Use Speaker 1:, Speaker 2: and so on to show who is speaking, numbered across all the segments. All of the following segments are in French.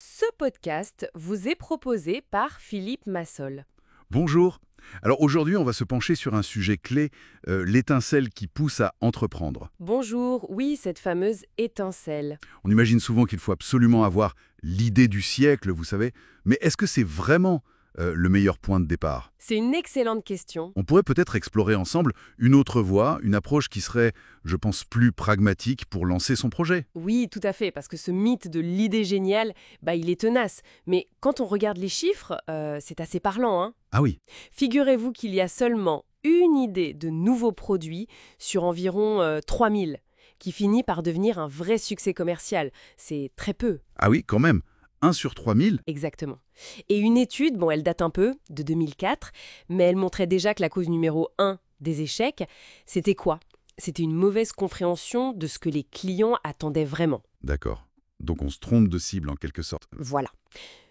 Speaker 1: Ce podcast vous est proposé par Philippe Massol.
Speaker 2: Bonjour. Alors aujourd'hui, on va se pencher sur un sujet clé, l'étincelle qui pousse à entreprendre.
Speaker 1: Bonjour, oui, cette fameuse étincelle.
Speaker 2: On imagine souvent qu'il faut absolument avoir l'idée du siècle, vous savez, mais est-ce que c'est vraiment le meilleur point de départ?
Speaker 1: C'est une excellente question.
Speaker 2: On pourrait peut-être explorer ensemble une autre voie, une approche qui serait, je pense, plus pragmatique pour lancer son projet.
Speaker 1: Oui, tout à fait, parce que ce mythe de l'idée géniale, il est tenace. Mais quand on regarde les chiffres, c'est assez parlant, hein.
Speaker 2: Ah oui,
Speaker 1: Figurez-vous qu'il y a seulement une idée de nouveau produit sur environ 3000, qui finit par devenir un vrai succès commercial. C'est très peu.
Speaker 2: ah oui, quand même. 1 sur 3000.
Speaker 1: Exactement. Et une étude, elle date un peu, de 2004, mais elle montrait déjà que la cause numéro un des échecs, c'était quoi? C'était une mauvaise compréhension de ce que les clients attendaient vraiment.
Speaker 2: D'accord. Donc on se trompe de cible en quelque sorte.
Speaker 1: Voilà.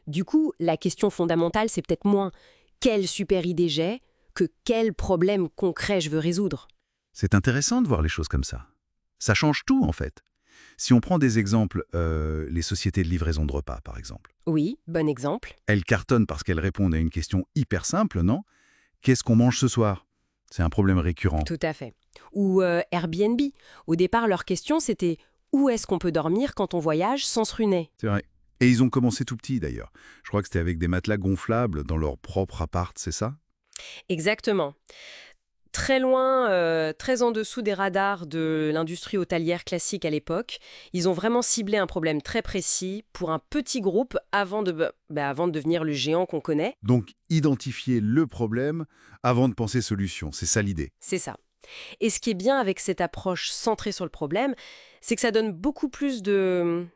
Speaker 1: Du coup, la question fondamentale, c'est peut-être moins quelle super idée j'ai que quel problème concret je veux résoudre.
Speaker 2: C'est intéressant de voir les choses comme ça. Ça change tout, en fait. Si on prend des exemples, les sociétés de livraison de repas, par exemple.
Speaker 1: Oui, bon exemple.
Speaker 2: Elles cartonnent parce qu'elles répondent à une question hyper simple, non? Qu'est-ce qu'on mange ce soir? C'est un problème récurrent.
Speaker 1: Tout à fait. Ou Airbnb. Au départ, leur question, c'était où est-ce qu'on peut dormir quand on voyage sans se ruiner?
Speaker 2: C'est vrai. Et ils ont commencé tout petit, d'ailleurs. Je crois que c'était avec des matelas gonflables dans leur propre appart, c'est ça?
Speaker 1: Exactement. Très loin, très en dessous des radars de l'industrie hôtelière classique à l'époque. Ils ont vraiment ciblé un problème très précis pour un petit groupe avant de devenir le géant qu'on connaît.
Speaker 2: Donc, identifier le problème avant de penser solution, c'est ça l'idée.
Speaker 1: C'est ça. Et ce qui est bien avec cette approche centrée sur le problème, c'est que ça donne beaucoup plus de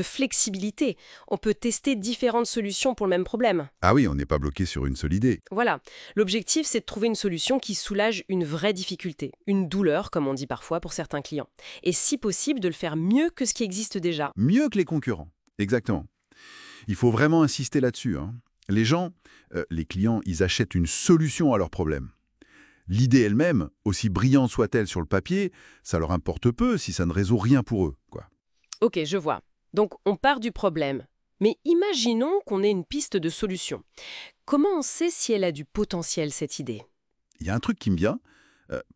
Speaker 1: flexibilité. On peut tester différentes solutions pour le même problème.
Speaker 2: Ah oui, on n'est pas bloqué sur une seule idée.
Speaker 1: Voilà. L'objectif, c'est de trouver une solution qui soulage une vraie difficulté, une douleur, comme on dit parfois pour certains clients. Et si possible, de le faire mieux que ce qui existe déjà.
Speaker 2: Mieux que les concurrents. Exactement. Il faut vraiment insister là-dessus, hein. Les gens, les clients, ils achètent une solution à leurs problèmes. L'idée elle-même, aussi brillante soit-elle sur le papier, ça leur importe peu si ça ne résout rien pour eux, quoi.
Speaker 1: Ok, je vois. Donc, on part du problème. Mais imaginons qu'on ait une piste de solution. Comment on sait si elle a du potentiel, cette idée?
Speaker 2: Il y a un truc qui me vient.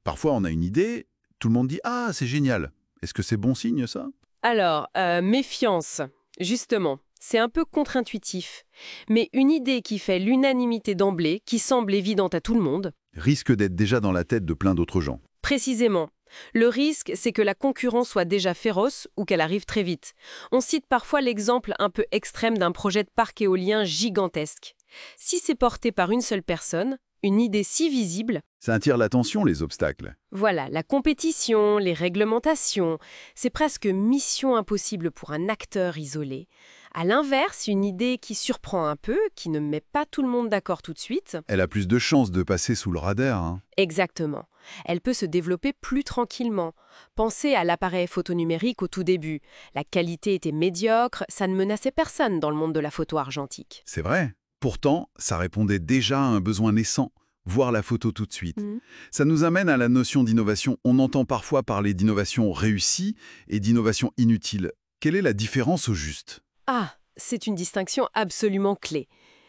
Speaker 2: Parfois, on a une idée, tout le monde dit «Ah, c'est génial». Est-ce que c'est bon signe, ça?
Speaker 1: Alors, méfiance. Justement, c'est un peu contre-intuitif. Mais une idée qui fait l'unanimité d'emblée, qui semble évidente à tout le monde,
Speaker 2: Risque d'être déjà dans la tête de plein d'autres gens.
Speaker 1: précisément. Le risque, c'est que la concurrence soit déjà féroce ou qu'elle arrive très vite. On cite parfois l'exemple un peu extrême d'un projet de parc éolien gigantesque. Si c'est porté par une seule personne, une idée si visible,
Speaker 2: Ça attire l'attention, les obstacles.
Speaker 1: voilà, la compétition, les réglementations, c'est presque mission impossible pour un acteur isolé. À l'inverse, une idée qui surprend un peu, qui ne met pas tout le monde d'accord tout de suite,
Speaker 2: Elle a plus de chances de passer sous le radar, hein.
Speaker 1: exactement. Elle peut se développer plus tranquillement. Pensez à l'appareil photo numérique au tout début. La qualité était médiocre, ça ne menaçait personne dans le monde de la photo argentique.
Speaker 2: C'est vrai. Pourtant, ça répondait déjà à un besoin naissant, voir la photo tout de suite.
Speaker 1: Mhm.
Speaker 2: Ça nous amène à la notion d'innovation. On entend parfois parler d'innovation réussie et d'innovation inutile. Quelle est la différence au juste?
Speaker 1: Ah, c'est une distinction absolument clé.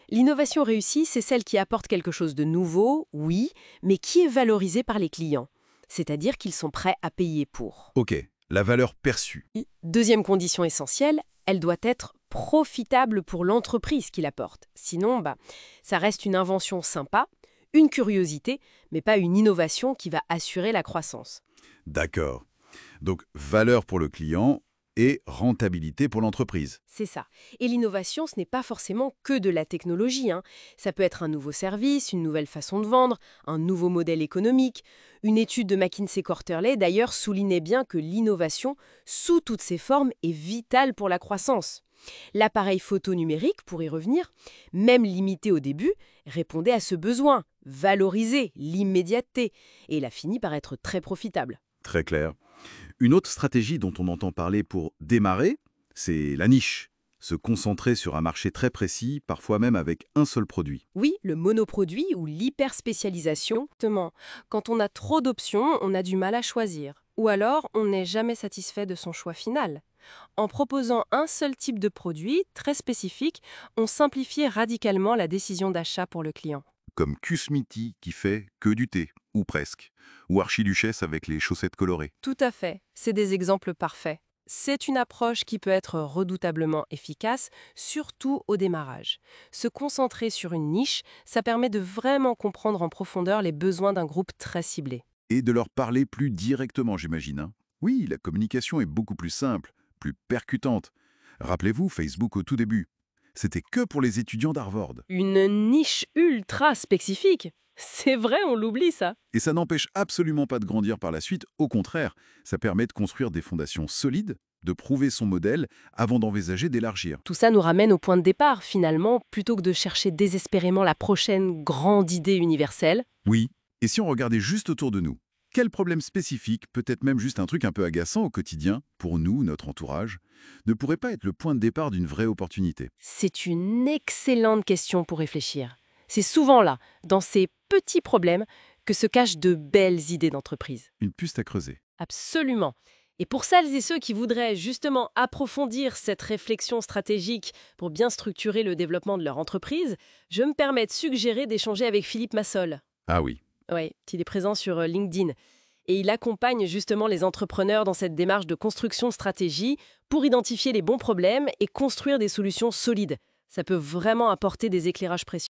Speaker 1: L'innovation réussie, c'est celle qui apporte quelque chose de nouveau, oui, mais qui est valorisé par les clients. C'est-à-dire qu'ils sont prêts à payer pour.
Speaker 2: Ok, la valeur perçue.
Speaker 1: Deuxième condition essentielle, elle doit être profitable pour l'entreprise qui l'apporte. Sinon, ça reste une invention sympa, une curiosité, mais pas une innovation qui va assurer la croissance.
Speaker 2: D'accord. Donc, valeur pour le client et rentabilité pour l'entreprise.
Speaker 1: C'est ça. Et l'innovation, ce n'est pas forcément que de la technologie, hein. Ça peut être un nouveau service, une nouvelle façon de vendre, un nouveau modèle économique. Une étude de McKinsey Quarterley, d'ailleurs, soulignait bien que l'innovation, sous toutes ses formes, est vitale pour la croissance. L'appareil photo numérique, pour y revenir, même limité au début, répondait à ce besoin, valoriser l'immédiateté, et il a fini par être très profitable.
Speaker 2: Très clair. Une autre stratégie dont on entend parler pour démarrer, c'est la niche. Se concentrer sur un marché très précis, parfois même avec un seul produit.
Speaker 1: Oui, le monoproduit ou l'hyperspécialisation, justement, quand on a trop d'options, on a du mal à choisir. Ou alors, on n'est jamais satisfait de son choix final.
Speaker 3: En proposant un seul type de produit, très spécifique, on simplifie radicalement la décision d'achat pour le client.
Speaker 2: Comme Kusmiti qui fait que du thé, ou presque. Ou Archiduchesse avec les chaussettes colorées.
Speaker 3: Tout à fait, c'est des exemples parfaits. C'est une approche qui peut être redoutablement efficace, surtout au démarrage. Se concentrer sur une niche, ça permet de vraiment comprendre en profondeur les besoins d'un groupe très ciblé.
Speaker 2: Et de leur parler plus directement, j'imagine, hein. Oui, la communication est beaucoup plus simple, plus percutante. Rappelez-vous, Facebook au tout début. C'était que pour les étudiants d'Harvard.
Speaker 3: Une niche ultra spécifique. C'est vrai, on l'oublie ça.
Speaker 2: Et ça n'empêche absolument pas de grandir par la suite, au contraire, ça permet de construire des fondations solides, de prouver son modèle avant d'envisager d'élargir.
Speaker 3: Tout ça nous ramène au point de départ, finalement, plutôt que de chercher désespérément la prochaine grande idée universelle.
Speaker 2: Oui, et si on regardait juste autour de nous, quel problème spécifique, peut-être même juste un truc un peu agaçant au quotidien, pour nous, notre entourage, ne pourrait pas être le point de départ d'une vraie opportunité?
Speaker 3: C'est une excellente question pour réfléchir. C'est souvent là, dans ces petits problèmes, que se cachent de belles idées d'entreprise.
Speaker 2: Une piste à creuser.
Speaker 3: Absolument. Et pour celles et ceux qui voudraient justement approfondir cette réflexion stratégique pour bien structurer le développement de leur entreprise, je me permets de suggérer d'échanger avec Philippe Massol.
Speaker 2: Ah oui,
Speaker 3: Oui, il est présent sur LinkedIn. Et il accompagne justement les entrepreneurs dans cette démarche de construction de stratégie pour identifier les bons problèmes et construire des solutions solides. Ça peut vraiment apporter des éclairages précieux.